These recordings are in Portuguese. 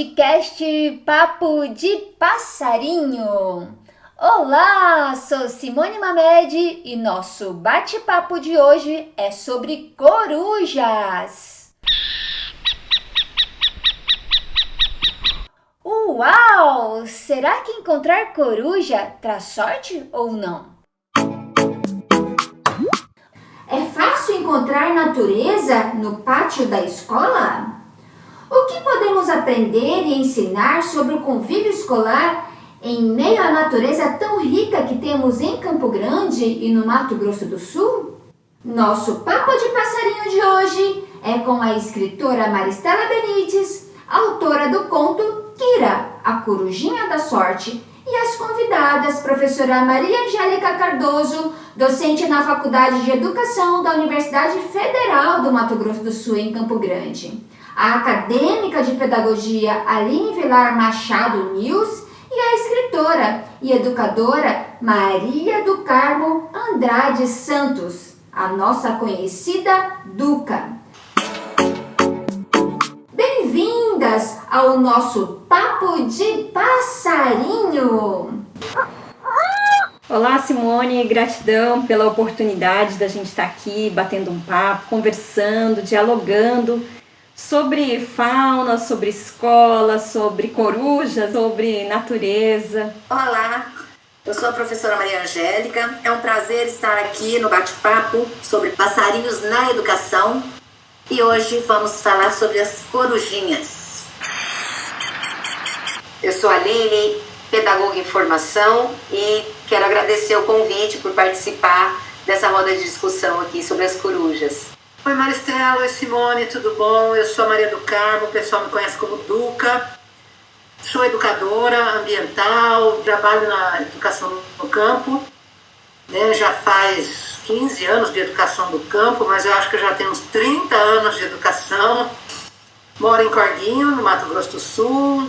podcast Papo de Passarinho. Olá, sou Simone Mamed e nosso bate-papo de hoje é sobre corujas. Uau! Será que encontrar coruja traz sorte ou não? É fácil encontrar natureza no pátio da escola? O que podemos aprender e ensinar sobre o convívio escolar em meio à natureza tão rica que temos em Campo Grande e no Mato Grosso do Sul? Nosso Papo de Passarinho de hoje é com a escritora Maristela Benites, autora do conto Kira, a Corujinha da Sorte, e as convidadas, professora Maria Angélica Cardoso, docente na Faculdade de Educação da Universidade Federal do Mato Grosso do Sul, em Campo Grande, a acadêmica de pedagogia Aline Vilar Machado Nils e a escritora e educadora Maria do Carmo Andrade Santos, a nossa conhecida Duca. Bem-vindas ao nosso Papo de Passarinho! Olá, Simone, gratidão pela oportunidade da gente estar aqui batendo um papo, conversando, dialogando sobre fauna, sobre escola, sobre corujas, sobre natureza. Olá, eu sou a professora Maria Angélica. É um prazer estar aqui no bate-papo sobre passarinhos na educação e hoje vamos falar sobre as corujinhas. Eu sou a Aline, pedagoga em formação, e quero agradecer o convite por participar dessa roda de discussão aqui sobre as corujas. Oi Maristela, oi Simone, tudo bom? Eu sou a Maria do Carmo, o pessoal me conhece como Duca. Sou educadora ambiental, trabalho na educação no campo, né? Já faz 15 anos de educação do campo, mas eu acho que eu já tenho uns 30 anos de educação. Moro em Corguinho, no Mato Grosso do Sul.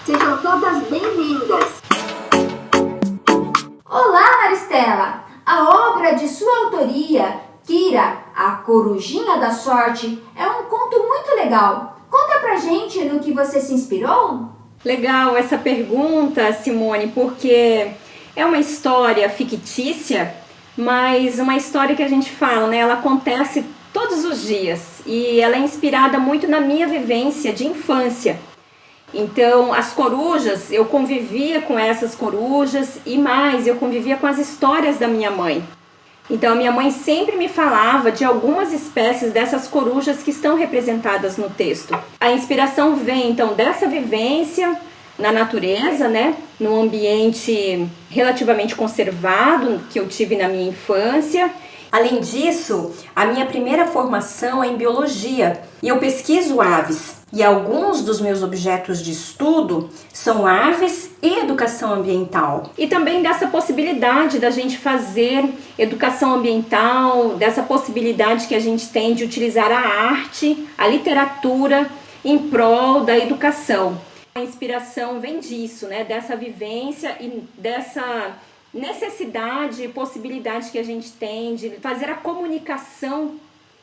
Sejam todas bem-vindas! Olá, Maristela! A obra de sua autoria, Kira, a Corujinha da Sorte, é um conto muito legal. Conta pra gente no que você se inspirou? Legal essa pergunta, Simone, porque é uma história fictícia, mas uma história que a gente fala, né? Ela acontece todos os dias e ela é inspirada muito na minha vivência de infância. Então, as corujas, eu convivia com essas corujas e mais, eu convivia com as histórias da minha mãe. Então, a minha mãe sempre me falava de algumas espécies dessas corujas que estão representadas no texto. A inspiração vem, então, dessa vivência na natureza, né? No ambiente relativamente conservado que eu tive na minha infância. Além disso, a minha primeira formação é em biologia e eu pesquiso aves. E alguns dos meus objetos de estudo são aves e educação ambiental. E também dessa possibilidade da gente fazer educação ambiental, dessa possibilidade que a gente tem de utilizar a arte, a literatura em prol da educação. A inspiração vem disso, né? Dessa vivência e dessa necessidade e possibilidade que a gente tem de fazer a comunicação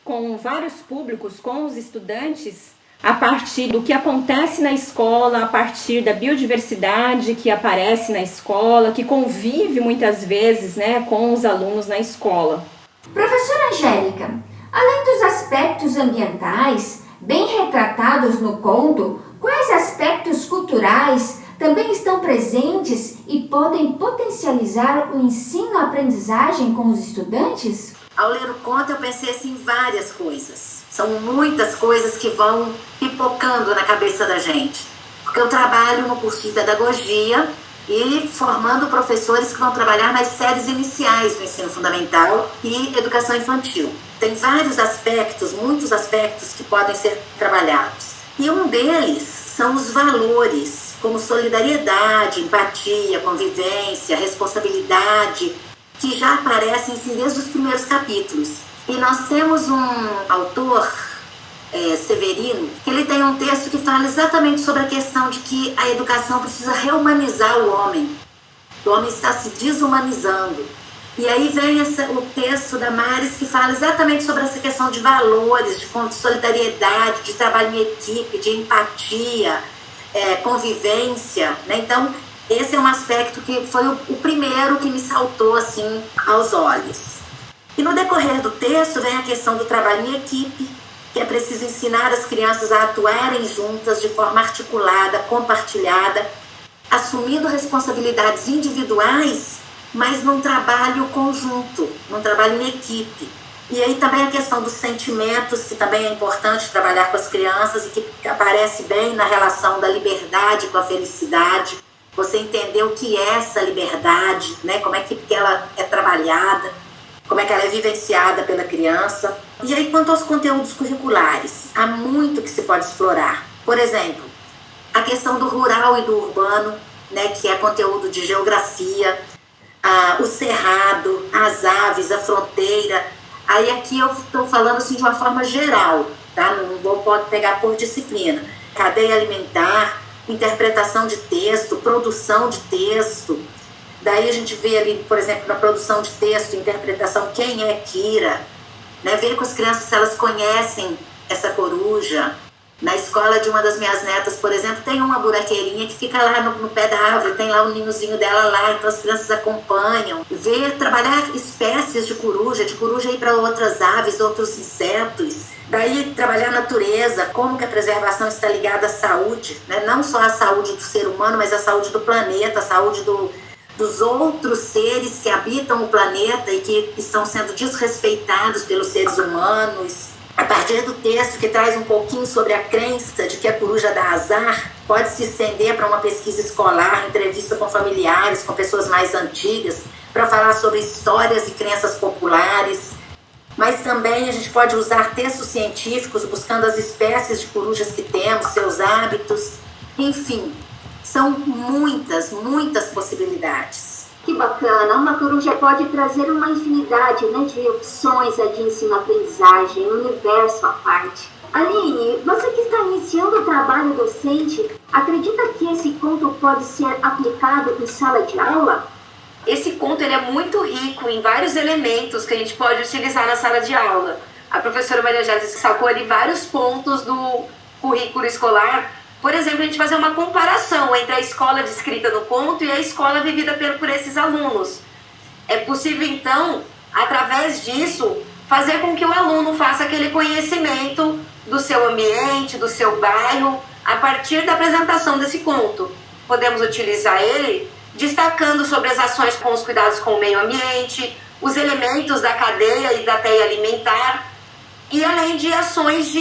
com vários públicos, com os estudantes, a partir do que acontece na escola, a partir da biodiversidade que aparece na escola, que convive muitas vezes, né, com os alunos na escola. Professora Angélica, além dos aspectos ambientais, bem retratados no conto, quais aspectos culturais também estão presentes e podem potencializar o ensino-aprendizagem com os estudantes? Ao ler o conto eu pensei assim em várias coisas. São muitas coisas que vão pipocando na cabeça da gente. Porque eu trabalho no curso de pedagogia e formando professores que vão trabalhar nas séries iniciais do ensino fundamental e educação infantil. Tem vários aspectos, muitos aspectos que podem ser trabalhados. E um deles são os valores, como solidariedade, empatia, convivência, responsabilidade, que já aparecem assim, desde os primeiros capítulos. E nós temos um autor, Severino, que ele tem um texto que fala exatamente sobre a questão de que a educação precisa reumanizar o homem. O homem está se desumanizando. E aí vem o texto da Maris que fala exatamente sobre essa questão de valores, de solidariedade, de trabalho em equipe, de empatia, convivência, né? Então, esse é um aspecto que foi o primeiro que me saltou assim aos olhos. E no decorrer do texto vem a questão do trabalho em equipe, que é preciso ensinar as crianças a atuarem juntas de forma articulada, compartilhada, assumindo responsabilidades individuais, mas num trabalho conjunto, num trabalho em equipe. E aí também a questão dos sentimentos, que também é importante trabalhar com as crianças e que aparece bem na relação da liberdade com a felicidade. Você entender o que é essa liberdade, né? Como é que ela é trabalhada, como é que ela é vivenciada pela criança. E aí, quanto aos conteúdos curriculares, há muito que se pode explorar. Por exemplo, a questão do rural e do urbano, né? Que é conteúdo de geografia, o cerrado, as aves, a fronteira. Aí aqui eu estou falando assim de uma forma geral, tá? Não vou pegar por disciplina. Cadeia alimentar, interpretação de texto, produção de texto. Daí a gente vê ali, por exemplo, na produção de texto, interpretação, quem é Kira, né? Ver com as crianças se elas conhecem essa coruja. Na escola de uma das minhas netas, por exemplo, tem uma buraqueirinha que fica lá no pé da árvore, tem lá o ninhozinho dela lá, então as crianças acompanham. Trabalhar espécies de coruja ir para outras aves, outros insetos. Daí trabalhar a natureza, como que a preservação está ligada à saúde, né? Não só à saúde do ser humano, mas à saúde do planeta, à saúde dos outros seres que habitam o planeta e que estão sendo desrespeitados pelos seres humanos. A partir do texto que traz um pouquinho sobre a crença de que a coruja dá azar, pode se estender para uma pesquisa escolar, entrevista com familiares, com pessoas mais antigas, para falar sobre histórias e crenças populares. Mas também a gente pode usar textos científicos buscando as espécies de corujas que temos, seus hábitos. Enfim, são muitas possibilidades. Que bacana, uma coruja pode trazer uma infinidade, né, de opções de ensino-aprendizagem, um universo à parte. Aline, você que está iniciando o trabalho docente, acredita que esse conto pode ser aplicado em sala de aula? Esse conto ele é muito rico em vários elementos que a gente pode utilizar na sala de aula. A professora Maria Jéssica sacou ali vários pontos do currículo escolar. Por exemplo, a gente fazer uma comparação entre a escola descrita no conto e a escola vivida por esses alunos. É possível, então, através disso, fazer com que o aluno faça aquele conhecimento do seu ambiente, do seu bairro, a partir da apresentação desse conto. Podemos utilizar ele destacando sobre as ações com os cuidados com o meio ambiente, os elementos da cadeia e da teia alimentar, e além de ações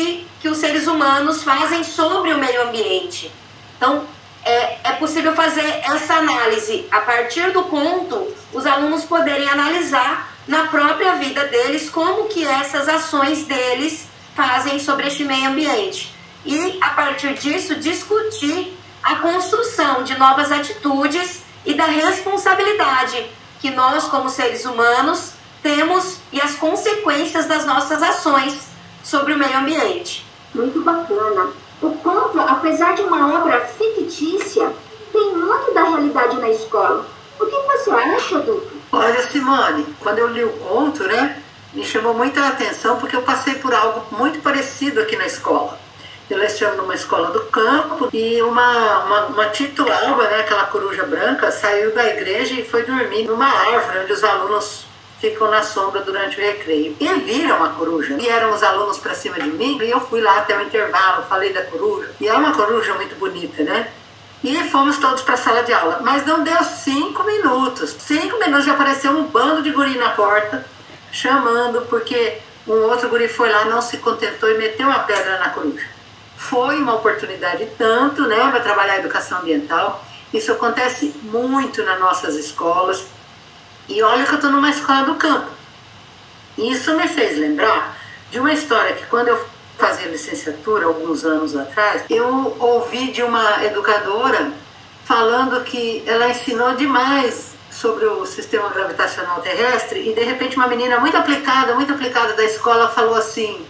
que os seres humanos fazem sobre o meio ambiente. Então, é possível fazer essa análise. A partir do conto, os alunos poderem analisar na própria vida deles como que essas ações deles fazem sobre este meio ambiente. E, a partir disso, discutir a construção de novas atitudes e da responsabilidade que nós, como seres humanos, temos e as consequências das nossas ações sobre o meio ambiente. Muito bacana. O conto, apesar de uma obra fictícia, tem muito da realidade na escola. O que você acha, Duca? Olha, Simone, quando eu li o conto, né, me chamou muita atenção porque eu passei por algo muito parecido aqui na escola. Eu leciono numa escola do campo e uma titualba, né, aquela coruja branca, saiu da igreja e foi dormir numa árvore onde os alunos ficam na sombra durante o recreio. E viram a coruja. Vieram os alunos para cima de mim e eu fui lá até o intervalo, falei da coruja. E é uma coruja muito bonita, né? E fomos todos para a sala de aula. Mas não deu 5 minutos. 5 minutos já apareceu um bando de guri na porta, chamando, porque um outro guri foi lá, não se contentou e meteu uma pedra na coruja. Foi uma oportunidade tanto, né, para trabalhar a educação ambiental. Isso acontece muito nas nossas escolas. E olha que eu estou numa escola do campo. E isso me fez lembrar de uma história que quando eu fazia licenciatura, alguns anos atrás, eu ouvi de uma educadora falando que ela ensinou demais sobre o sistema gravitacional terrestre e de repente uma menina muito aplicada da escola falou assim: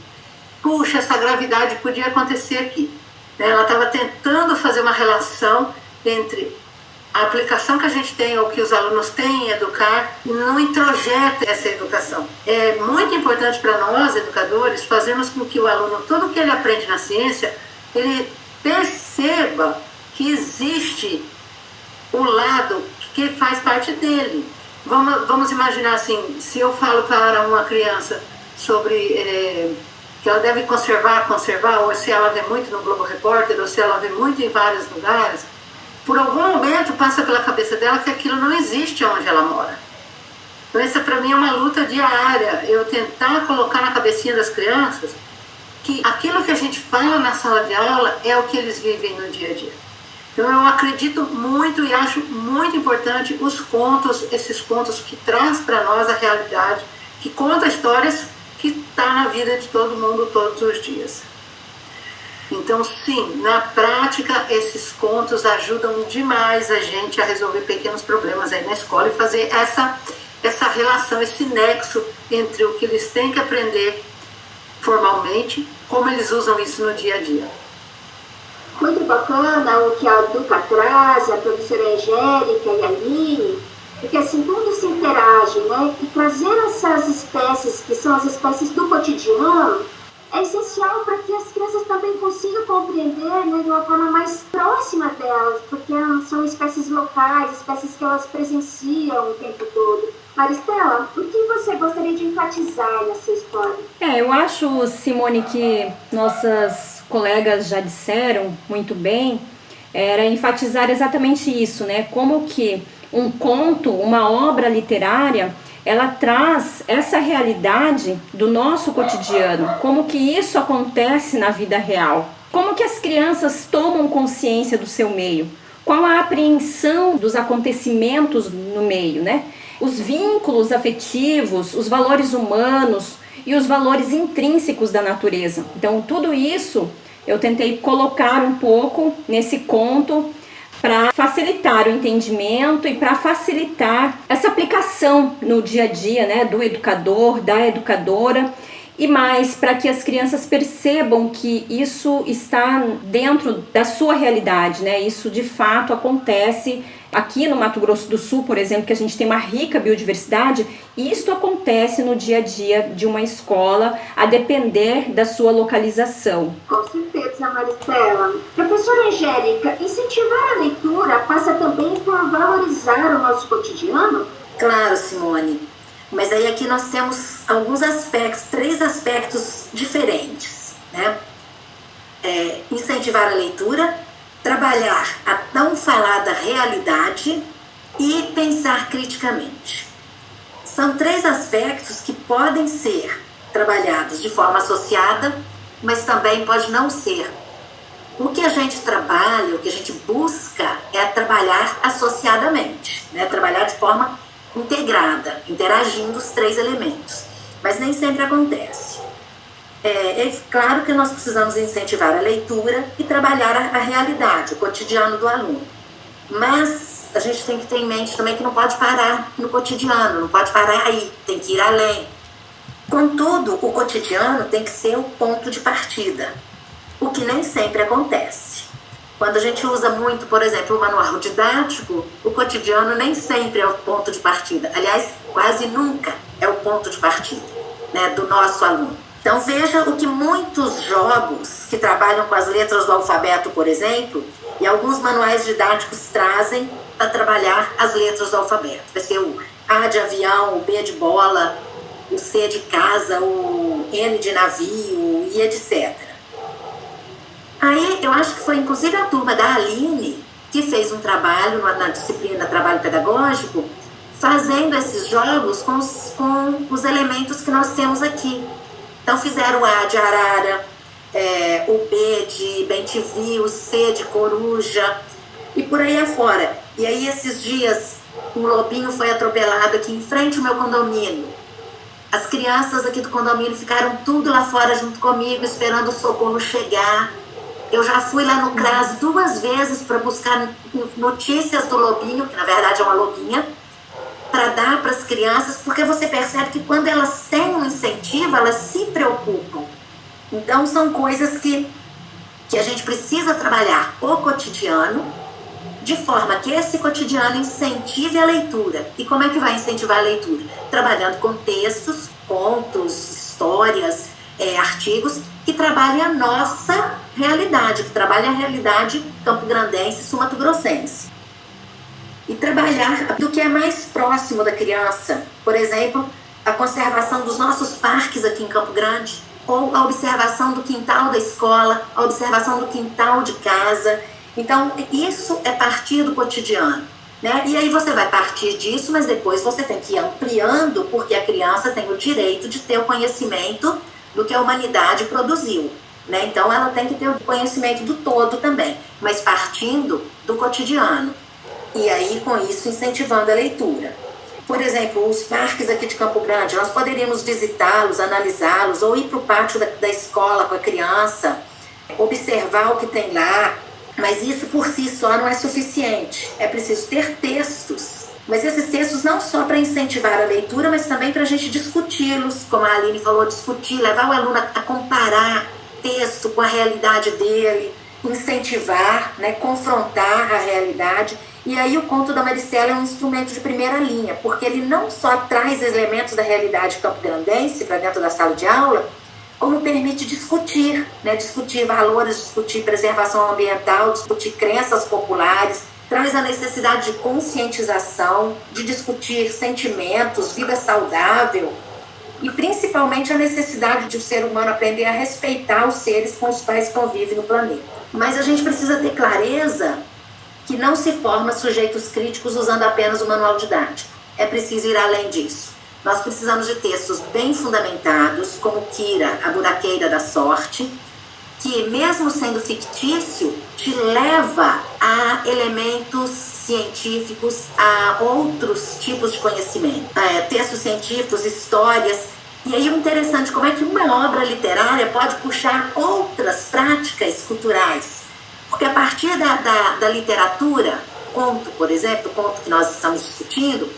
puxa, essa gravidade podia acontecer aqui. Ela estava tentando fazer uma relação entre a aplicação que a gente tem, ou que os alunos têm em educar, não introjeta essa educação. É muito importante para nós, educadores, fazermos com que o aluno, tudo que ele aprende na ciência, ele perceba que existe o lado que faz parte dele. Vamos imaginar assim, se eu falo para uma criança sobre que ela deve conservar, ou se ela vê muito no Globo Repórter, ou se ela vê muito em vários lugares, por algum momento passa pela cabeça dela que aquilo não existe onde ela mora. Então essa para mim é uma luta diária, eu tentar colocar na cabecinha das crianças que aquilo que a gente fala na sala de aula é o que eles vivem no dia a dia. Então eu acredito muito e acho muito importante os contos, esses contos que traz para nós a realidade, que conta histórias que está na vida de todo mundo todos os dias. Então, sim, na prática, esses contos ajudam demais a gente a resolver pequenos problemas aí na escola e fazer essa relação, esse nexo entre o que eles têm que aprender formalmente, como eles usam isso no dia a dia. Muito bacana o que a Duca traz, a professora Angélica e a Aline, porque assim tudo se interage, né? E trazer essas espécies, que são as espécies do cotidiano, é essencial para que as crianças também consigam compreender, né, de uma forma mais próxima delas, porque são espécies locais, espécies que elas presenciam o tempo todo. Maristela, o que você gostaria de enfatizar nessa história? Eu acho, Simone, que nossas colegas já disseram muito bem, era enfatizar exatamente isso, né? Como que um conto, uma obra literária, ela traz essa realidade do nosso cotidiano, como que isso acontece na vida real, como que as crianças tomam consciência do seu meio, qual a apreensão dos acontecimentos no meio, né? Os vínculos afetivos, os valores humanos e os valores intrínsecos da natureza. Então, tudo isso eu tentei colocar um pouco nesse conto para facilitar o entendimento e para facilitar essa aplicação no dia a dia, né, do educador, da educadora, e mais para que as crianças percebam que isso está dentro da sua realidade, né? Isso de fato acontece aqui no Mato Grosso do Sul, por exemplo, que a gente tem uma rica biodiversidade, e isso acontece no dia a dia de uma escola, a depender da sua localização. Com certeza, Maristela. Professora Angélica, incentivar a leitura passa também por valorizar o nosso cotidiano? Claro, Simone. Mas aí aqui nós temos alguns aspectos, 3 aspectos diferentes, né? Incentivar a leitura, trabalhar a tão falada realidade e pensar criticamente. São 3 aspectos que podem ser trabalhados de forma associada, mas também pode não ser. O que a gente trabalha, o que a gente busca é trabalhar associadamente, né? Trabalhar de forma integrada, interagindo os 3 elementos. Mas nem sempre acontece. É claro que nós precisamos incentivar a leitura e trabalhar a realidade, o cotidiano do aluno. Mas a gente tem que ter em mente também que não pode parar no cotidiano, não pode parar aí, tem que ir além. Contudo, o cotidiano tem que ser o ponto de partida, o que nem sempre acontece. Quando a gente usa muito, por exemplo, o manual didático, o cotidiano nem sempre é o ponto de partida. Aliás, quase nunca é o ponto de partida, né, do nosso aluno. Então veja o que muitos jogos que trabalham com as letras do alfabeto, por exemplo, e alguns manuais didáticos trazem para trabalhar as letras do alfabeto. Vai ser o A de avião, o B de bola, o C de casa, o N de navio, e etc. Aí eu acho que foi inclusive a turma da Aline que fez um trabalho na disciplina Trabalho Pedagógico, fazendo esses jogos com os elementos que nós temos aqui. Então fizeram o A de arara, o B de bem-te-vi, o C de coruja e por aí afora. E aí esses dias um lobinho foi atropelado aqui em frente ao meu condomínio. As crianças aqui do condomínio ficaram tudo lá fora junto comigo, esperando o socorro chegar. Eu já fui lá no CRAS 2 vezes para buscar notícias do lobinho, que na verdade é uma lobinha, para dar para as crianças, porque você percebe que quando elas têm um incentivo, elas se preocupam. Então são coisas que a gente precisa trabalhar o cotidiano, de forma que esse cotidiano incentive a leitura. E como é que vai incentivar a leitura? Trabalhando com textos, contos, histórias, artigos que trabalhem a nossa realidade, que trabalhem a realidade campograndense e sul-mato-grossense. E trabalhar do que é mais próximo da criança. Por exemplo, a conservação dos nossos parques aqui em Campo Grande, ou a observação do quintal da escola, a observação do quintal de casa. Então, isso é partir do cotidiano, né? E aí você vai partir disso, mas depois você tem que ir ampliando, porque a criança tem o direito de ter o conhecimento do que a humanidade produziu, né? Então, ela tem que ter o conhecimento do todo também, mas partindo do cotidiano. E aí, com isso, incentivando a leitura. Por exemplo, os parques aqui de Campo Grande, nós poderíamos visitá-los, analisá-los, ou ir para o pátio da escola com a criança, observar o que tem lá, mas isso por si só não é suficiente. É preciso ter textos, mas esses textos não só para incentivar a leitura, mas também para a gente discuti-los, como a Aline falou, discutir, levar o aluno a comparar texto com a realidade dele, incentivar, né, confrontar a realidade. E aí o conto da Maricela é um instrumento de primeira linha, porque ele não só traz elementos da realidade campograndense para dentro da sala de aula, como permite discutir, né? Discutir valores, discutir preservação ambiental, discutir crenças populares, traz a necessidade de conscientização, de discutir sentimentos, vida saudável e principalmente a necessidade de o ser humano aprender a respeitar os seres com os quais convive no planeta. Mas a gente precisa ter clareza que não se forma sujeitos críticos usando apenas o manual didático. É preciso ir além disso. Nós precisamos de textos bem fundamentados, como Kira, a buraqueira da sorte, que mesmo sendo fictício, te leva a elementos científicos, a outros tipos de conhecimento. Textos científicos, histórias. E aí o interessante, como é que uma obra literária pode puxar outras práticas culturais. Porque a partir da literatura, conto, por exemplo, o conto que nós estamos discutindo,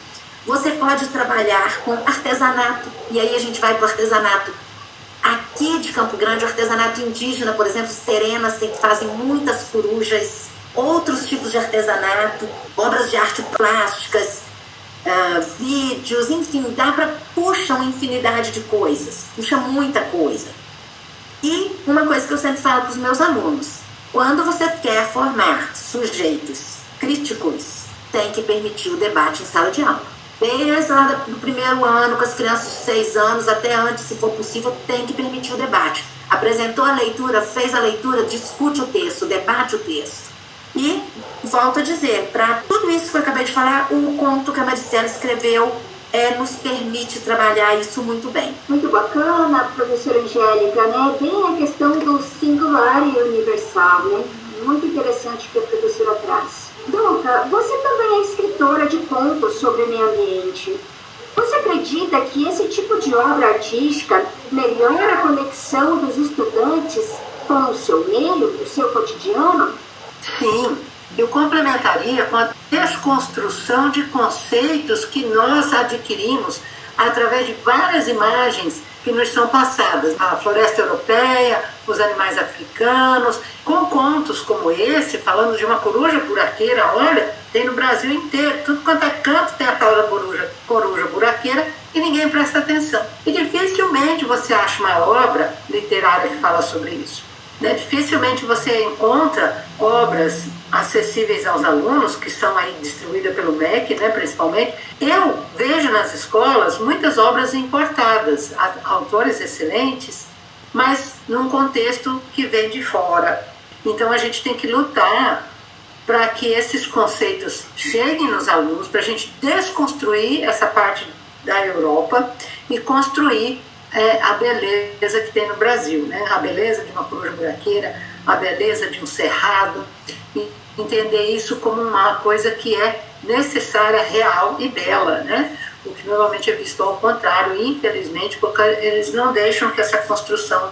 você pode trabalhar com artesanato. E aí a gente vai para o artesanato aqui de Campo Grande, o artesanato indígena, por exemplo, serenas que fazem muitas corujas, outros tipos de artesanato, obras de arte plásticas, vídeos, enfim, puxa uma infinidade de coisas, puxa muita coisa. E uma coisa que eu sempre falo para os meus alunos, quando você quer formar sujeitos críticos, tem que permitir o debate em sala de aula. Desde lá do primeiro ano, com as crianças de 6 anos, até antes, se for possível, tem que permitir o debate. Apresentou a leitura, fez a leitura, discute o texto, debate o texto. E, volto a dizer, para tudo isso que eu acabei de falar, o conto que a Maricela escreveu nos permite trabalhar isso muito bem. Muito bacana, professora Angélica, né? Bem a questão do singular e universal, né? Muito interessante que a professora traz. Duca, você também é escritora de contos sobre o meio ambiente. Você acredita que esse tipo de obra artística melhora a conexão dos estudantes com o seu meio, o seu cotidiano? Sim, eu complementaria com a desconstrução de conceitos que nós adquirimos através de várias imagens que nos são passadas. A floresta europeia, os animais africanos, com contos como esse, falando de uma coruja buraqueira, olha, tem no Brasil inteiro, tudo quanto é canto tem a tal da coruja buraqueira e ninguém presta atenção. E dificilmente você acha uma obra literária que fala sobre isso. Dificilmente você encontra obras acessíveis aos alunos, que são aí distribuídas pelo MEC, né, principalmente. Eu vejo nas escolas muitas obras importadas, autores excelentes, mas num contexto que vem de fora. Então a gente tem que lutar para que esses conceitos cheguem nos alunos, para a gente desconstruir essa parte da Europa e construir a beleza que tem no Brasil, né? A beleza de uma coruja buraqueira, a beleza de um cerrado, e entender isso como uma coisa que é necessária, real e bela, né? O que normalmente é visto ao contrário, infelizmente, porque eles não deixam que essa construção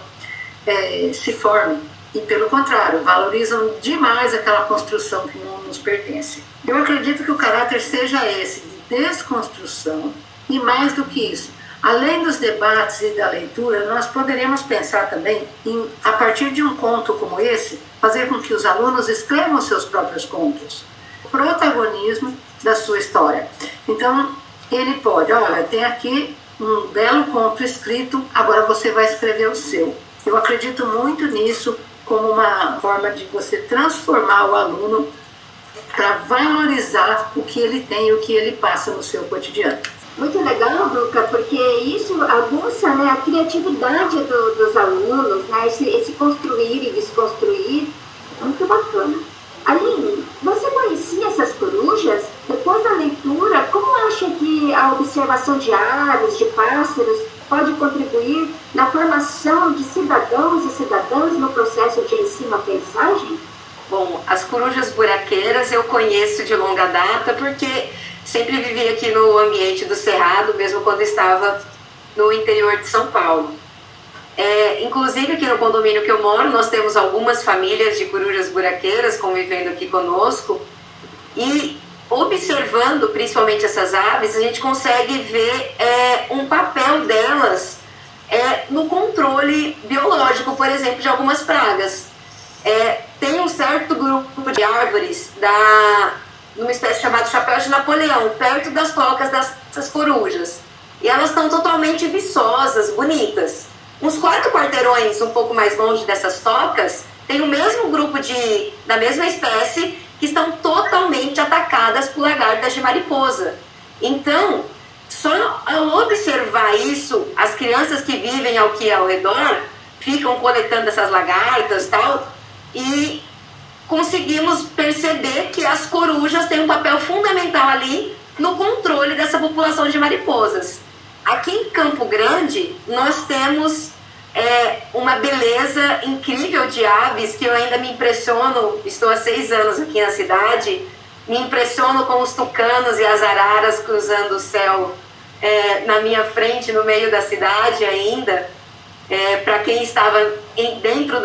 se forme, e pelo contrário, valorizam demais aquela construção que não nos pertence. Eu acredito que o caráter seja esse, de desconstrução, e mais do que isso, além dos debates e da leitura, nós poderíamos pensar também em, a partir de um conto como esse, fazer com que os alunos escrevam seus próprios contos. protagonismo da sua história. Então, ele pode, olha, tem aqui um belo conto escrito, agora você vai escrever o seu. Eu acredito muito nisso como uma forma de você transformar o aluno para valorizar o que ele tem e o que ele passa no seu cotidiano. Muito legal, Duca, porque isso aguça, né, a criatividade dos alunos, né, esse construir e desconstruir. Muito bacana. Aline, você conhecia essas corujas? Depois da leitura, como acha que a observação de aves, de pássaros, pode contribuir na formação de cidadãos e cidadãs no processo de ensino-aprendizagem? Bom, as corujas buraqueiras eu conheço de longa data porque sempre vivi aqui no ambiente do Cerrado, mesmo quando estava no interior de São Paulo. Inclusive aqui no condomínio que eu moro, nós temos algumas famílias de corujas buraqueiras convivendo aqui conosco e observando principalmente essas aves, a gente consegue ver um papel delas no controle biológico, por exemplo, de algumas pragas. Tem um certo grupo de árvores numa espécie chamada chapéu de Napoleão, perto das tocas dessas corujas. E elas estão totalmente viçosas, bonitas. Uns 4 quarteirões um pouco mais longe dessas tocas, tem o mesmo grupo da mesma espécie que estão totalmente atacadas por lagartas de mariposa. Então, só ao observar isso, as crianças que vivem aqui ao redor ficam coletando essas lagartas e tal, e conseguimos perceber que as corujas têm um papel fundamental ali no controle dessa população de mariposas. Aqui em Campo Grande, nós temos uma beleza incrível de aves que eu ainda me impressiono, estou há 6 anos aqui na cidade, me impressiono com os tucanos e as araras cruzando o céu na minha frente, no meio da cidade ainda. Para quem estava dentro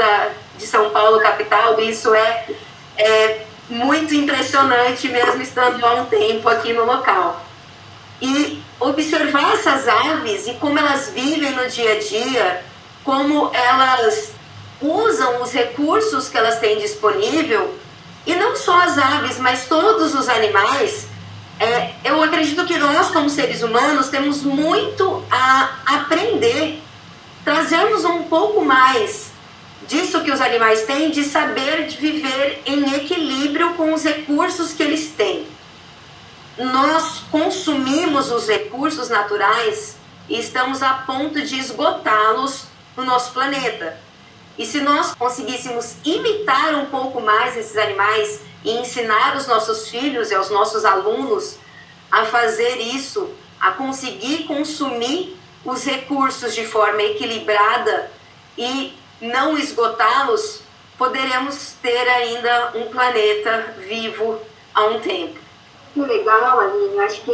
de São Paulo, capital, isso é muito impressionante mesmo estando há um tempo aqui no local. E observar essas aves e como elas vivem no dia a dia, como elas usam os recursos que elas têm disponível, e não só as aves, mas todos os animais. Eu acredito que nós, como seres humanos, temos muito a aprender, trazermos um pouco mais disso que os animais têm, de saber viver em equilíbrio com os recursos que eles têm. Nós consumimos os recursos naturais e estamos a ponto de esgotá-los no nosso planeta. E se nós conseguíssemos imitar um pouco mais esses animais e ensinar os nossos filhos e aos nossos alunos a fazer isso, a conseguir consumir os recursos de forma equilibrada e não esgotá-los, poderemos ter ainda um planeta vivo há um tempo. Que legal, Aline. Eu acho que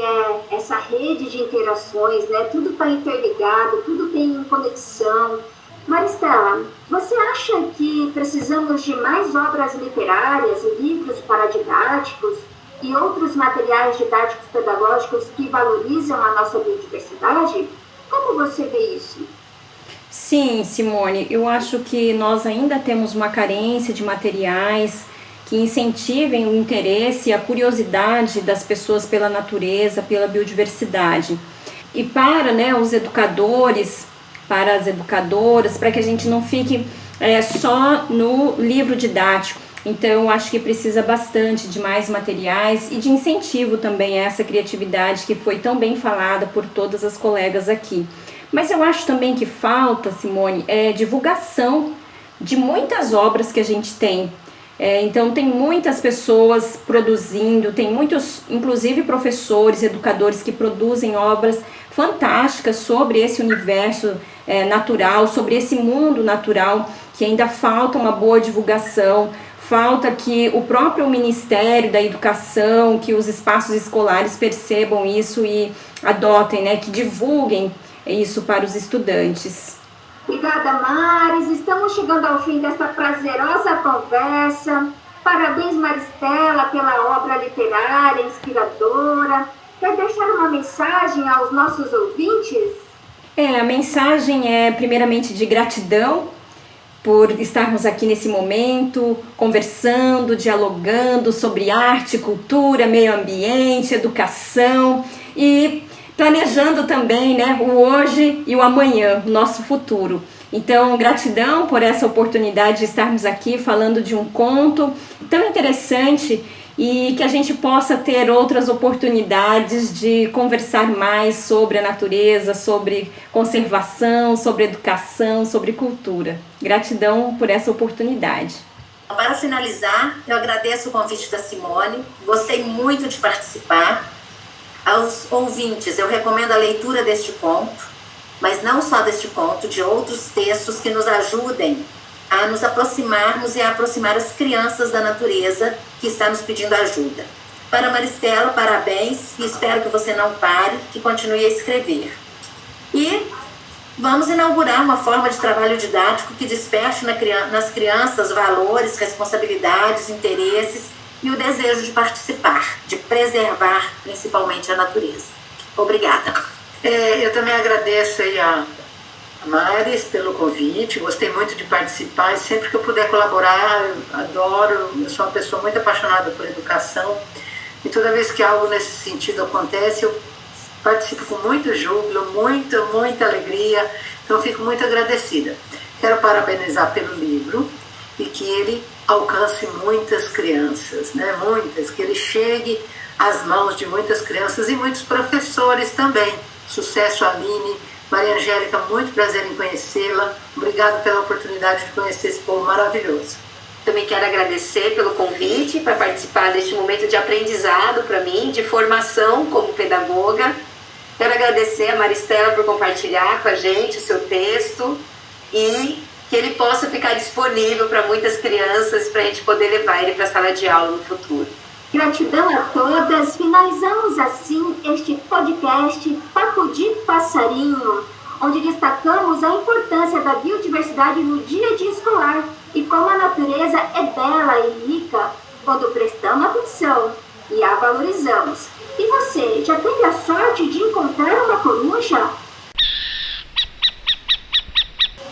essa rede de interações, né? Tudo está interligado, tudo tem conexão. Maristela, você acha que precisamos de mais obras literárias e livros paradidáticos e outros materiais didáticos pedagógicos que valorizam a nossa biodiversidade? Como você vê isso? Sim, Simone, eu acho que nós ainda temos uma carência de materiais que incentivem o interesse e a curiosidade das pessoas pela natureza, pela biodiversidade. E para os educadores, para as educadoras, para que a gente não fique só no livro didático. Então, eu acho que precisa bastante de mais materiais e de incentivo também a essa criatividade que foi tão bem falada por todas as colegas aqui. Mas eu acho também que falta, Simone, divulgação de muitas obras que a gente tem. Então tem muitas pessoas produzindo, tem muitos, inclusive professores, educadores que produzem obras fantásticas sobre esse universo natural, sobre esse mundo natural, que ainda falta uma boa divulgação, falta que o próprio Ministério da Educação, que os espaços escolares percebam isso e adotem, que divulguem isso para os estudantes. Obrigada, Maris. Estamos chegando ao fim desta prazerosa conversa. Parabéns, Maristela, pela obra literária inspiradora. Quer deixar uma mensagem aos nossos ouvintes? A mensagem é primeiramente de gratidão por estarmos aqui nesse momento, conversando, dialogando sobre arte, cultura, meio ambiente, educação e planejando também, né, o hoje e o amanhã, o nosso futuro. Então, gratidão por essa oportunidade de estarmos aqui falando de um conto tão interessante e que a gente possa ter outras oportunidades de conversar mais sobre a natureza, sobre conservação, sobre educação, sobre cultura. Gratidão por essa oportunidade. Para finalizar, eu agradeço o convite da Simone, gostei muito de participar. Aos ouvintes, eu recomendo a leitura deste conto, mas não só deste conto, de outros textos que nos ajudem a nos aproximarmos e a aproximar as crianças da natureza que está nos pedindo ajuda. Para Maristela, parabéns e espero que você não pare, que continue a escrever. E vamos inaugurar uma forma de trabalho didático que desperte nas crianças valores, responsabilidades, interesses e o desejo de participar, de preservar principalmente a natureza. Obrigada. Eu também agradeço aí a Maris pelo convite, gostei muito de participar e sempre que eu puder colaborar, eu adoro, eu sou uma pessoa muito apaixonada por educação e toda vez que algo nesse sentido acontece, eu participo com muito júbilo, muita alegria, então fico muito agradecida. Quero parabenizar pelo livro e que ele alcance muitas crianças, né? Muitas, que ele chegue às mãos de muitas crianças e muitos professores também. Sucesso, Aline. Maria Angélica, muito prazer em conhecê-la. Obrigada pela oportunidade de conhecer esse povo maravilhoso. Também quero agradecer pelo convite para participar deste momento de aprendizado para mim, de formação como pedagoga. Quero agradecer a Maristela por compartilhar com a gente o seu texto e que ele possa ficar disponível para muitas crianças para a gente poder levar ele para a sala de aula no futuro. Gratidão a todas. Finalizamos assim este podcast Papo de Passarinho, onde destacamos a importância da biodiversidade no dia a dia escolar e como a natureza é bela e rica quando prestamos atenção e a valorizamos. E você, já teve a sorte de encontrar uma coruja?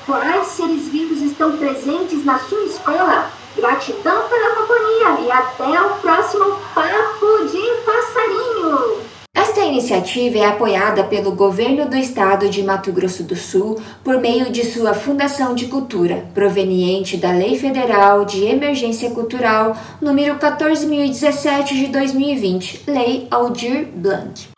Quais seres vivos estão presentes na sua escola? Gratidão pela companhia e até o próximo Papo de Passarinho! Esta iniciativa é apoiada pelo Governo do Estado de Mato Grosso do Sul por meio de sua Fundação de Cultura, proveniente da Lei Federal de Emergência Cultural número 14.017 de 2020, Lei Aldir Blanc.